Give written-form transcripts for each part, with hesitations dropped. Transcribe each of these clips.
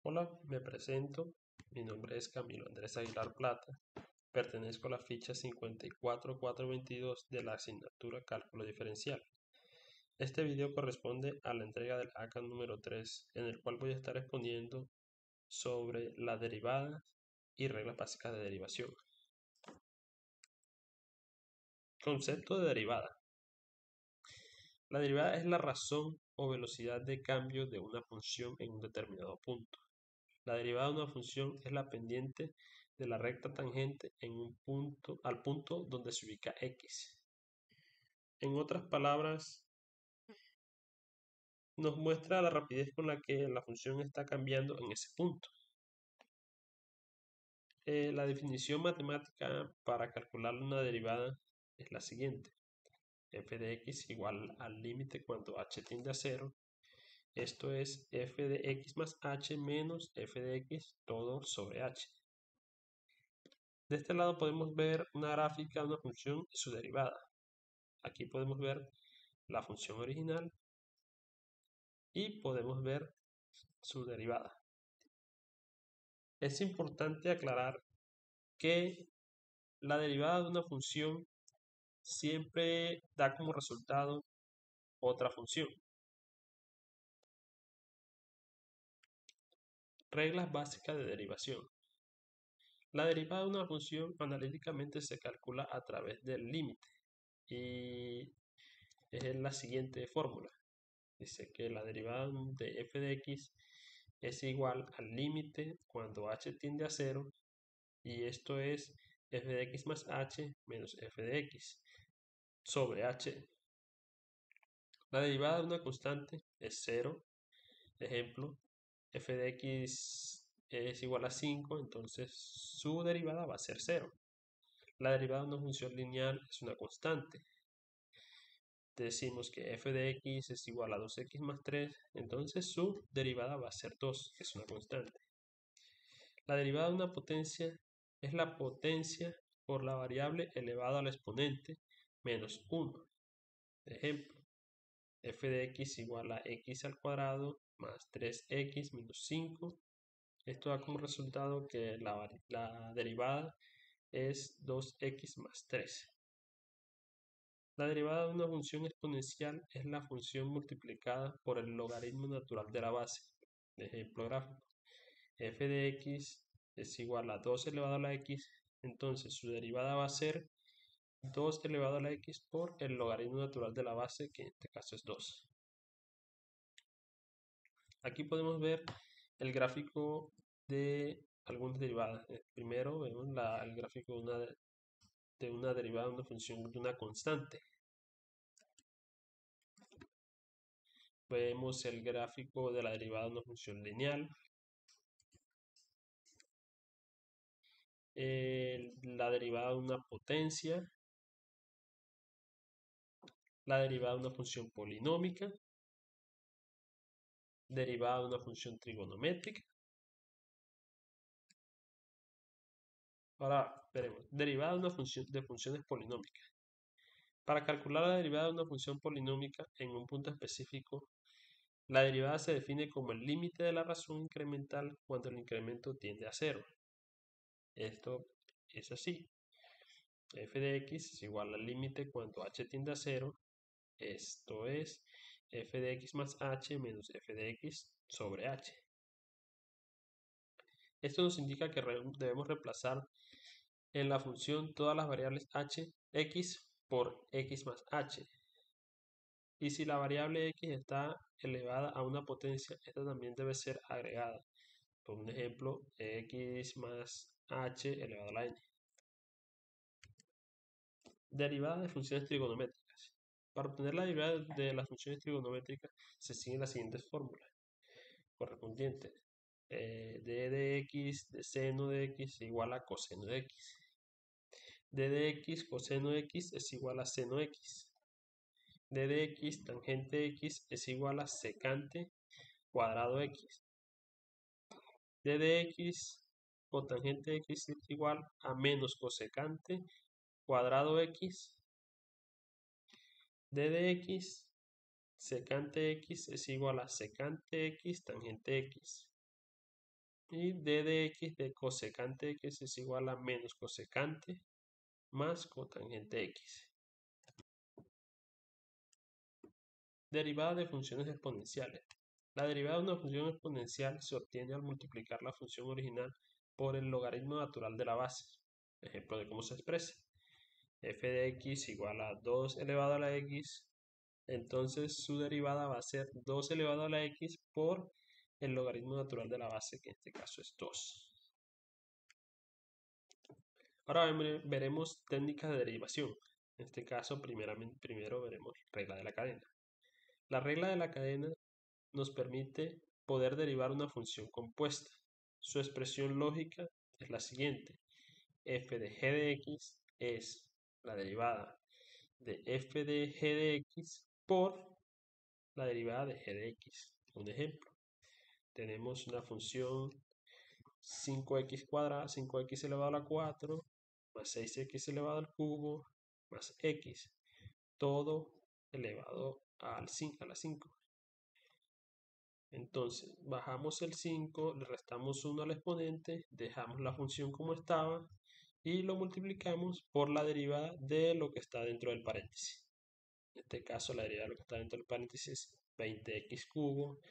Hola, me presento. Mi nombre es Camilo Andrés Aguilar Plata. Pertenezco a la ficha 54422 de la asignatura Cálculo Diferencial. Este video corresponde a la entrega del ACA número 3, en el cual voy a estar exponiendo sobre las derivadas y reglas básicas de derivación. Concepto de derivada. La derivada es la razón o velocidad de cambio de una función en un determinado punto. La derivada de una función es la pendiente de la recta tangente al punto donde se ubica x. En otras palabras, nos muestra la rapidez con la que la función está cambiando en ese punto. La definición matemática para calcular una derivada es la siguiente. F de x igual al límite cuando h tiende a 0. Esto es f de x más h menos f de x todo sobre h. De este lado podemos ver una gráfica de una función y su derivada. Aquí podemos ver la función original y podemos ver su derivada. Es importante aclarar que la derivada de una función siempre da como resultado otra función. Reglas básicas de derivación. La derivada de una función analíticamente se calcula a través del límite y es la siguiente fórmula. Dice que la derivada de f de x es igual al límite cuando h tiende a 0 y esto es f de x más h menos f de x sobre h. La derivada de una constante es 0. Ejemplo, f de x es igual a 5, entonces su derivada va a ser 0. La derivada de una función lineal es una constante. Decimos que f de x es igual a 2x más 3, entonces su derivada va a ser 2, que es una constante. La derivada de una potencia es la potencia por la variable elevada al exponente menos 1. Ejemplo, f de x igual a x al cuadrado más 3x menos 5. Esto da como resultado que la derivada es 2x más 3. La derivada de una función exponencial es la función multiplicada por el logaritmo natural de la base. Ejemplo gráfico. F de x es igual a 2 elevado a la x, entonces su derivada va a ser 2 elevado a la x por el logaritmo natural de la base, que en este caso es 2. Aquí podemos ver el gráfico de algunas derivadas. Primero vemos el gráfico de una derivada de una función de una constante. Vemos el gráfico de la derivada de una función lineal. La derivada de una potencia. La derivada de una función polinómica. Derivada de una función trigonométrica. Ahora veremos, derivada de una función de funciones polinómicas. Para calcular la derivada de una función polinómica en un punto específico, la derivada se define como el límite de la razón incremental cuando el incremento tiende a 0. Esto es así. F de x es igual al límite cuando h tiende a 0. Esto es f de x más h menos f de x sobre h. Esto nos indica que debemos reemplazar en la función todas las variables h, x por x más h. Y si la variable x está elevada a una potencia, esta también debe ser agregada. Por un ejemplo, x más h elevado a la n. Derivada de funciones trigonométricas. Para obtener la derivada de las funciones trigonométricas se siguen las siguientes fórmulas correspondientes. D de x de seno de x igual a coseno de x. D de x coseno de x es igual a seno x. D de x tangente x es igual a secante cuadrado x. D de x cotangente x es igual a menos cosecante cuadrado x. D de x secante x es igual a secante x tangente x. Y d de x de cosecante x es igual a menos cosecante más cotangente x. Derivada de funciones exponenciales. La derivada de una función exponencial se obtiene al multiplicar la función original por el logaritmo natural de la base. Ejemplo de cómo se expresa. F de x igual a 2 elevado a la x. Entonces su derivada va a ser 2 elevado a la x por el logaritmo natural de la base, que en este caso es 2. Ahora veremos técnicas de derivación. En este caso, primero veremos regla de la cadena. La regla de la cadena nos permite poder derivar una función compuesta. Su expresión lógica es la siguiente. F de g de x es la derivada de f de g de x por la derivada de g de x. Un ejemplo. Tenemos una función 5x cuadrada, 5x elevado a la 4, más 6x elevado al cubo, más x, todo elevado a la 5. Entonces, bajamos el 5, le restamos 1 al exponente, dejamos la función como estaba y lo multiplicamos por la derivada de lo que está dentro del paréntesis. En este caso, la derivada de lo que está dentro del paréntesis es 20x cubo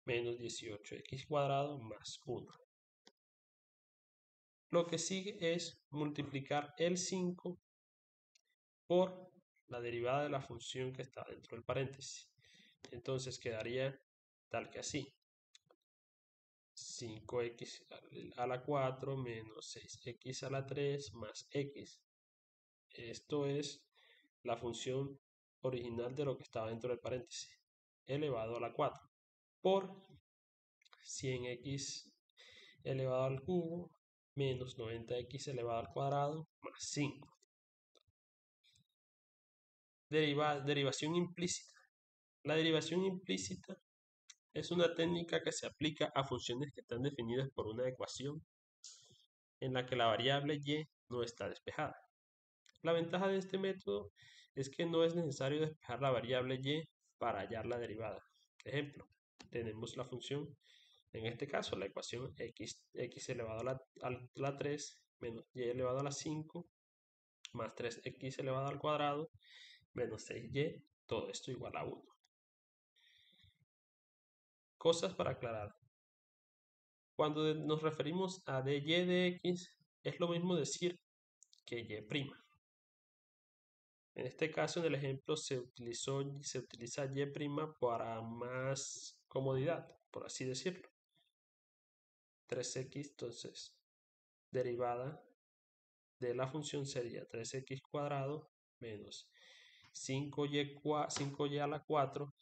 menos 18x cuadrado más 1. Lo que sigue es multiplicar el 5 por la derivada de la función que está dentro del paréntesis. Entonces quedaría tal que así. 5x a la 4 menos 6x a la 3 más x. Esto es la función original de lo que estaba dentro del paréntesis, elevado a la 4, por 100x elevado al cubo menos 90x elevado al cuadrado más 5. Derivación implícita. La derivación implícita es una técnica que se aplica a funciones que están definidas por una ecuación en la que la variable y no está despejada. La ventaja de este método es que no es necesario despejar la variable y para hallar la derivada. Ejemplo, tenemos la función, en este caso la ecuación x elevado a la 3 menos y elevado a la 5 más 3x elevado al cuadrado menos 6y, todo esto igual a 1. Cosas para aclarar. Cuando nos referimos a dy de x, es lo mismo decir que y'. En este caso, en el ejemplo, se utiliza y' para más comodidad, por así decirlo. 3x, entonces, derivada de la función sería 3x cuadrado menos 5y a la 4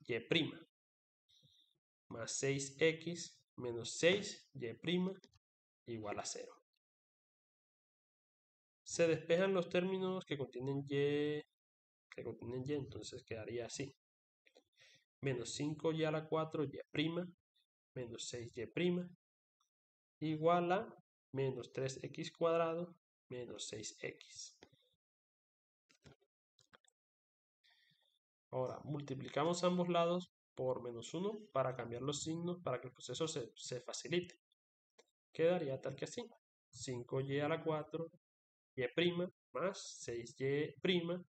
y' más 6x menos 6y' igual a 0. Se despejan los términos que contienen y, entonces quedaría así. Menos 5y a la 4 y' menos 6y' igual a menos 3x cuadrado menos 6x. Ahora, multiplicamos ambos lados por menos 1 para cambiar los signos para que el proceso se facilite. Quedaría tal que así. 5y a la 4 y' más 6y'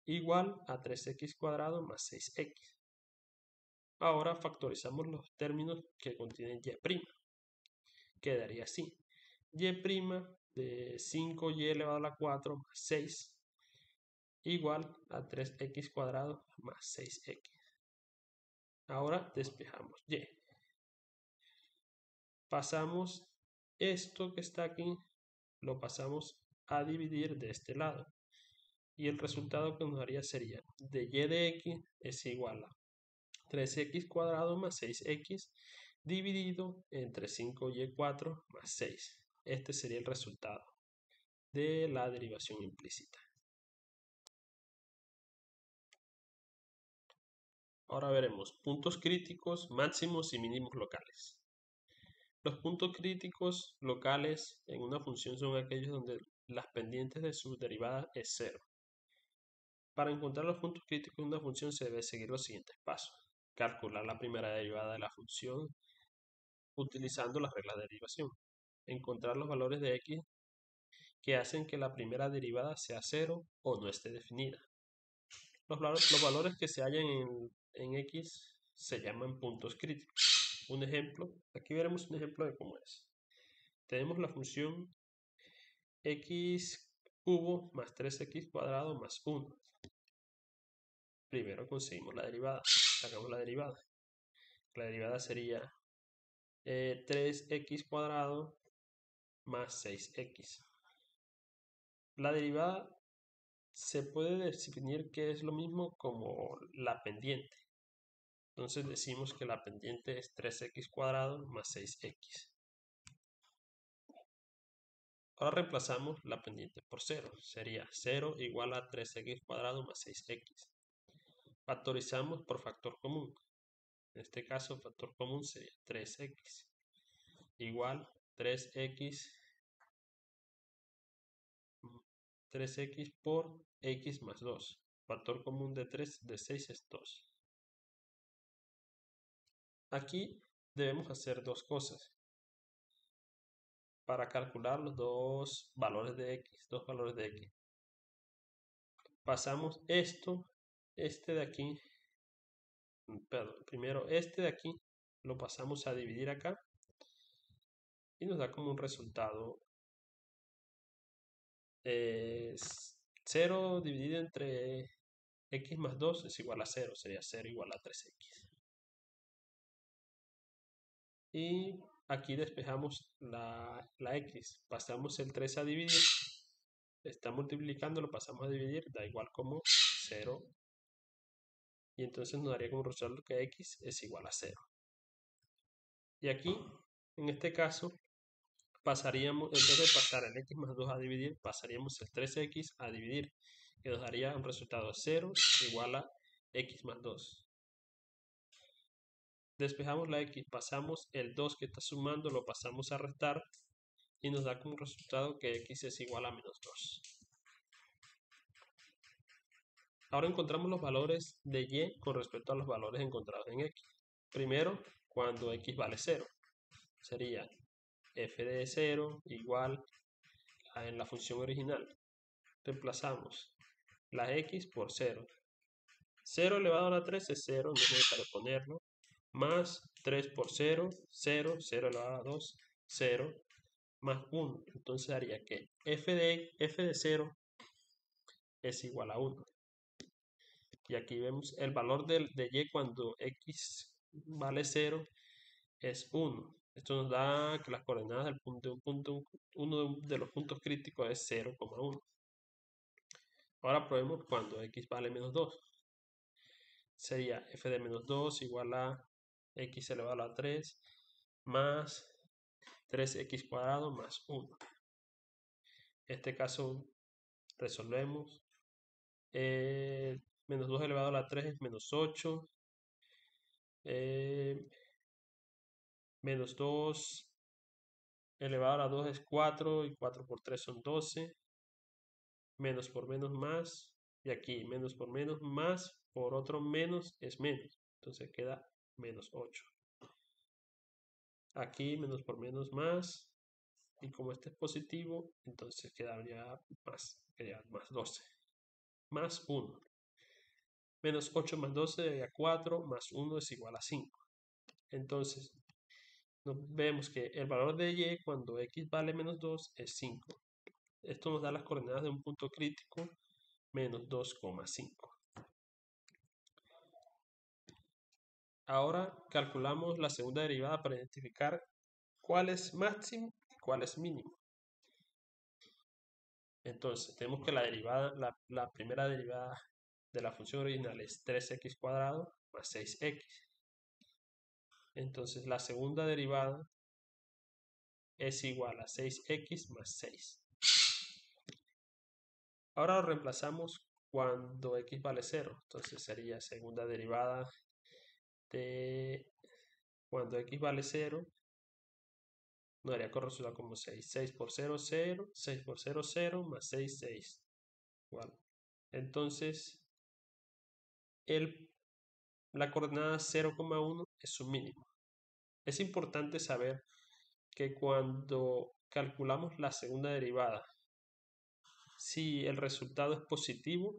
igual a 3x cuadrado más 6x. Ahora factorizamos los términos que contienen y'. Quedaría así. Y' de 5y elevado a la 4 más 6 igual a 3x cuadrado más 6x. Ahora despejamos y. Pasamos esto que está aquí, lo pasamos a dividir de este lado. Y el resultado que nos daría sería de y de x es igual a 3x cuadrado más 6x dividido entre 5y4 más 6. Este sería el resultado de la derivación implícita. Ahora veremos puntos críticos, máximos y mínimos locales. Los puntos críticos locales en una función son aquellos donde las pendientes de su derivada es 0. Para encontrar los puntos críticos de una función se debe seguir los siguientes pasos. Calcular la primera derivada de la función, utilizando las reglas de derivación. Encontrar los valores de x que hacen que la primera derivada sea 0 o no esté definida. Los valores que se hallan en x se llaman puntos críticos. Un ejemplo, aquí veremos un ejemplo de cómo es. Tenemos la función x cubo más 3x cuadrado más 1. Primero conseguimos la derivada, sacamos la derivada. La derivada sería 3x cuadrado más 6x. La derivada se puede definir que es lo mismo como la pendiente. Entonces decimos que la pendiente es 3x cuadrado más 6x. Ahora reemplazamos la pendiente por 0. Sería 0 igual a 3x cuadrado más 6x. Factorizamos por factor común. En este caso, factor común sería 3x igual 3x por x más 2. Factor común de 6 es 2. Aquí debemos hacer dos cosas para calcular los dos valores de x. Pasamos este de aquí, primero este de aquí, lo pasamos a dividir acá y nos da como un resultado 0 dividido entre x más 2 es igual a 0, sería 0 igual a 3x. Y aquí despejamos la x, pasamos el 3 a dividir, está multiplicando, lo pasamos a dividir, da igual como 0. Y entonces nos daría como resultado que x es igual a 0. Y aquí, en este caso, pasaríamos, en vez de pasar el x más 2 a dividir, pasaríamos el 3x a dividir, que nos daría un resultado 0 igual a x más 2. Despejamos la x, pasamos el 2 que está sumando, lo pasamos a restar y nos da como resultado que x es igual a menos 2. Ahora encontramos los valores de y con respecto a los valores encontrados en x. Primero, cuando x vale 0, sería f de 0 igual a en la función original. Reemplazamos la x por 0. 0 elevado a la 3 es 0, no es necesario ponerlo. Más 3 por 0, 0, 0 elevado a 2, 0, más 1. Entonces haría que f de 0 es igual a 1. Y aquí vemos el valor de y cuando x vale 0 es 1. Esto nos da que las coordenadas del uno de los puntos críticos es 0,1. Ahora probemos cuando x vale menos 2. Sería f de menos 2 igual a x elevado a la 3 más 3x cuadrado más 1. En este caso resolvemos. Menos 2 elevado a la 3 es menos 8. Menos 2 elevado a la 2 es 4 y 4 por 3 son 12. Menos por menos más. Y aquí menos por menos más por otro menos es menos. Entonces queda menos 8. Aquí menos por menos más. Y como este es positivo, entonces quedaría más 12. Más 1. Menos 8 más 12 daría 4, más 1 es igual a 5. Entonces, vemos que el valor de y cuando x vale menos 2 es 5. Esto nos da las coordenadas de un punto crítico, menos 2,5. Ahora calculamos la segunda derivada para identificar cuál es máximo y cuál es mínimo. Entonces, tenemos que la primera derivada de la función original es 3x cuadrado más 6x. Entonces, la segunda derivada es igual a 6x más 6. Ahora lo reemplazamos cuando x vale 0. Entonces sería segunda derivada de cuando x vale 0. Nos daría como resultado como 6. 6 por 0, 0. 6 por 0, 0. Más 6, 6. Igual. Entonces, la coordenada 0,1 es su mínimo. Es importante saber que cuando calculamos la segunda derivada, si el resultado es positivo,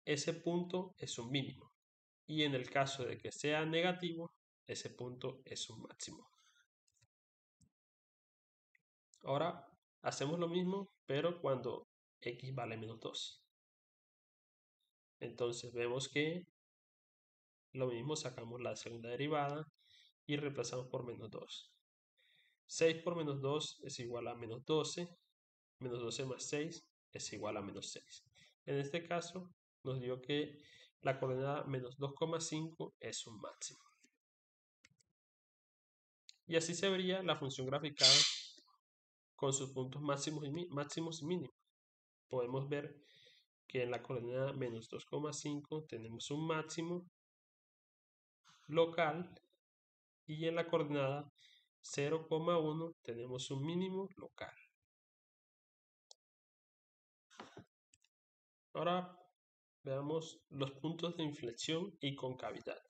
ese punto es un mínimo. Y en el caso de que sea negativo, ese punto es un máximo. Ahora hacemos lo mismo, pero cuando x vale menos 2. Entonces vemos que lo mismo, sacamos la segunda derivada y reemplazamos por menos 2. 6 por menos 2 es igual a menos 12. Menos 12 más 6 es igual a menos 6. En este caso nos dio que la coordenada menos 2,5 es un máximo. Y así se vería la función graficada con sus puntos máximos y mínimos. Podemos ver que en la coordenada menos 2,5 tenemos un máximo local y en la coordenada 0,1 tenemos un mínimo local. Ahora veamos los puntos de inflexión y concavidad.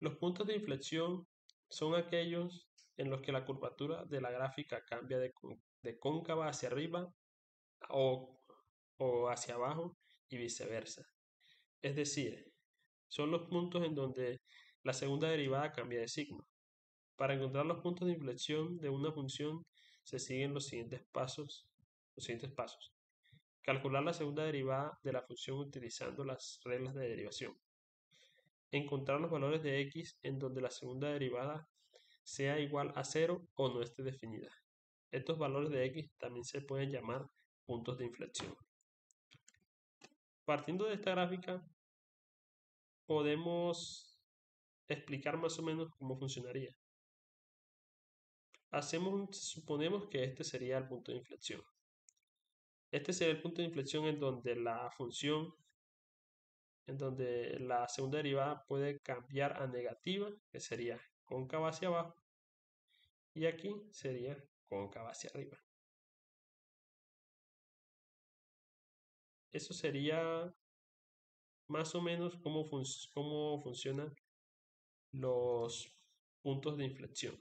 Los puntos de inflexión son aquellos en los que la curvatura de la gráfica cambia de cóncava hacia arriba o hacia abajo y viceversa. Es decir, son los puntos en donde la segunda derivada cambia de signo. Para encontrar los puntos de inflexión de una función se siguen los siguientes pasos. Calcular la segunda derivada de la función utilizando las reglas de derivación. Encontrar los valores de x en donde la segunda derivada sea igual a 0 o no esté definida. Estos valores de x también se pueden llamar puntos de inflexión. Partiendo de esta gráfica, podemos explicar más o menos cómo funcionaría. Suponemos que este sería el punto de inflexión. Este sería el punto de inflexión en donde la función, en donde la segunda derivada puede cambiar a negativa, que sería cóncava hacia abajo, y aquí sería cóncava hacia arriba. Eso sería más o menos cómo funcionan los puntos de inflexión.